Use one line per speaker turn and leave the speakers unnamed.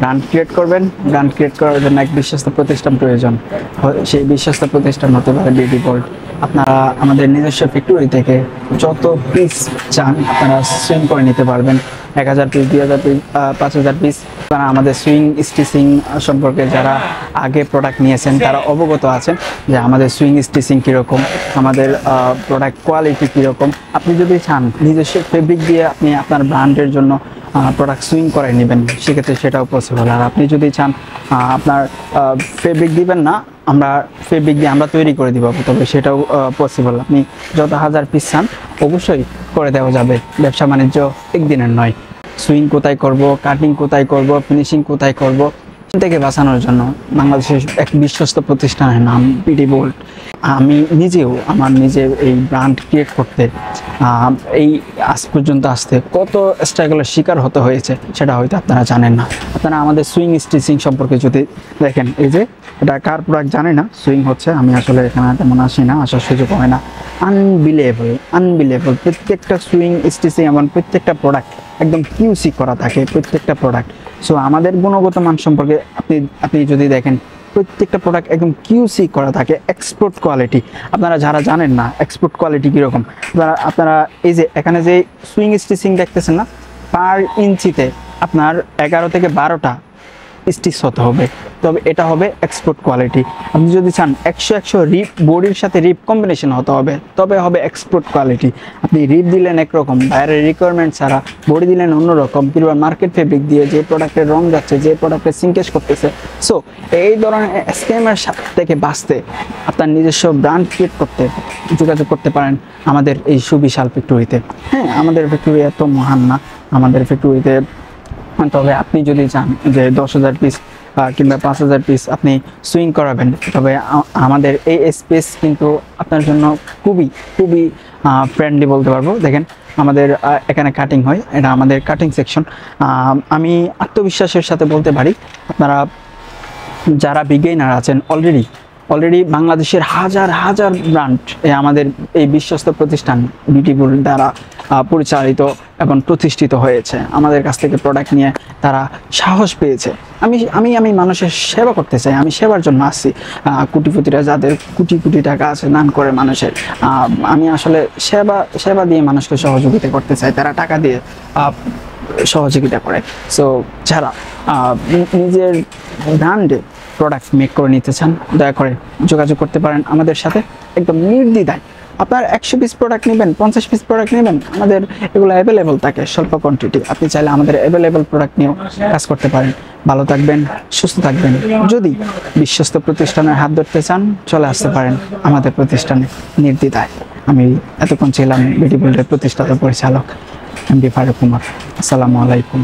Brand create করবেন, brand create করার জন্য এক বিশ্বস্ত প্রতিষ্ঠান প্রয়োজন। সেই বিশ্বস্ত প্রতিষ্ঠান হতে পারে বিউটি বোল্ট। আপনারা আমাদের নিজস্ব ফ্যাক্টরি থেকে যত পিস চান আপনারা সুইং করে নিতে পারবেন। 1000 পিস, 2000 পিস, 5000 পিস। আপনারা আমাদের সুইং স্টিচিং সম্পর্কে যারা আগে প্রোডাক্ট নিয়েছেন তারা অবগত আছেন যে আমাদের সুইং স্টিচিং কীরকম, আমাদের প্রোডাক্ট কোয়ালিটি কীরকম। আপনি যদি চান নিজস্ব ফেব্রিক দিয়ে আপনি আপনার ব্র্যান্ডের জন্য প্রোডাক্ট সুইং করে নেবেন, সেক্ষেত্রে সেটাও পসিবল। আর আপনি যদি চান আপনার ফেব্রিক দিবেন না, আমরা ফেব্রিক দিয়ে আমরা তৈরি করে দিব, তবে সেটাও পসিবল। আপনি যত 1000 পিস চান অবশ্যই করে দেওয়া যাবে। ব্যবসা বাণিজ্য একদিনের নয়। সুইং কোথায় করব, কাটিং কোথায় করব, ফিনিশিং কোথায় করব থেকে বাঁচানোর জন্য বাংলাদেশের এক বিশ্বস্ত প্রতিষ্ঠানের নাম বিউটি বোল্ট। আমি নিজেও আমার নিজের এই ব্র্যান্ড ক্রিয়েট করতে এই আজ পর্যন্ত আসতে কত স্ট্রাগলের শিকার হতে হয়েছে সেটা হয়তো আপনারা জানেন না। আপনারা আমাদের সুইং স্টিচিং সম্পর্কে যদি দেখেন, এই যে এটা কার প্রোডাক্ট জানে না, সুইং হচ্ছে, আমি আসলে এখানে তেমন আসি না, আসার সুযোগ হয় না। আনবিলিভেবল প্রত্যেকটা সুইং স্টিচিং এবং প্রত্যেকটা প্রোডাক্ট একদম কিউসি করা থাকে প্রত্যেকটা প্রোডাক্ট। সো আমাদের গুণগত মান সম্পর্কে আপনি যদি দেখেন প্রত্যেকটা প্রোডাক্ট একদম কিউসি করা থাকে, এক্সপোর্ট কোয়ালিটি। আপনারা যারা জানেন না এক্সপোর্ট কোয়ালিটি কীরকম, আপনারা এই যে এখানে যে সুইং স্টিচিং দেখতেছেন না, পার ইঞ্চিতে আপনার 11 থেকে 12টা স্টিচ হতে হবে, তবে এটা হবে এক্সপোর্ট কোয়ালিটি। আপনি যদি চান 100 রিপ বডির সাথে রিপ কম্বিনেশন হতে হবে, তবে হবে এক্সপোর্ট কোয়ালিটি। আপনি রিপ দিলেন একরকম, বাইরের রিকোয়ারমেন্ট ছাড়া, বডি দিলেন অন্যরকম, কিংবা মার্কেট ফেব্রিক দিয়ে যে প্রোডাক্টের রং যাচ্ছে, যে প্রোডাক্টের সিঙ্কেজ করতেছে। সো এই ধরনের স্ক্যামের থেকে বাঁচতে আপনার নিজস্ব ব্র্যান্ড ক্রিয়েট করতে যোগাযোগ করতে পারেন আমাদের এই সুবিশাল ফ্যাক্টরিতে। হ্যাঁ, আমাদের ফ্যাক্টরি এত মহান না, আমাদের ফ্যাক্টরিতে, তবে আপনি যদি চান যে 10,000 পিস কিংবা 5,000 পিস আপনি সুইং করাবেন, তবে আমাদের এই স্পেস কিন্তু আপনার জন্য খুবই ফ্রেন্ডলি বলতে পারবো। দেখেন আমাদের এখানে কাটিং হয়, এটা আমাদের কাটিং সেকশন। আমি আত্মবিশ্বাসের সাথে বলতে পারি আপনারা যারা বিগিনার আছেন অলরেডি বাংলাদেশের হাজার ব্র্যান্ড আমাদের এই বিশ্বস্ত প্রতিষ্ঠান বিউটি বোল্ট দ্বারা পরিচালিত এবং প্রতিষ্ঠিত হয়েছে। আমাদের কাছ থেকে প্রোডাক্ট নিয়ে তারা সাহস পেয়েছে। আমি মানুষের সেবা করতে চাই, আমি সেবার জন্য আসছি। কোটিপতিরা যাদের কোটি টাকা আছে দান করে মানুষের, আমি আসলে সেবা দিয়ে মানুষকে সহযোগিতা করতে চাই, তারা টাকা দিয়ে সহযোগিতা করে। সো যারা নিজের ব্র্যান্ডে প্রোডাক্ট মেক করে নিতে চান দয়া করে যোগাযোগ করতে পারেন আমাদের সাথে একদম নির্দ্বিধায়। আপনার 100 পিস প্রোডাক্ট নেবেন, 50 পিস প্রোডাক্ট নেবেন, আমাদের এগুলো অ্যাভেলেবল থাকে স্বল্প কোয়ান্টিটি। আপনি চাইলে আমাদের অ্যাভেলেবল প্রোডাক্ট নিয়েও কাজ করতে পারেন। ভালো থাকবেন, সুস্থ থাকবেন। যদি বিশ্বস্ত প্রতিষ্ঠানের হাত ধরতে চান চলে আসতে পারেন আমাদের প্রতিষ্ঠানে নির্দ্বিধায়। আমি এতক্ষণ ছিলাম বিউটি বোল্টের প্রতিষ্ঠাতা পরিচালক এমডি ফারুক কুমার। আসসালামু আলাইকুম।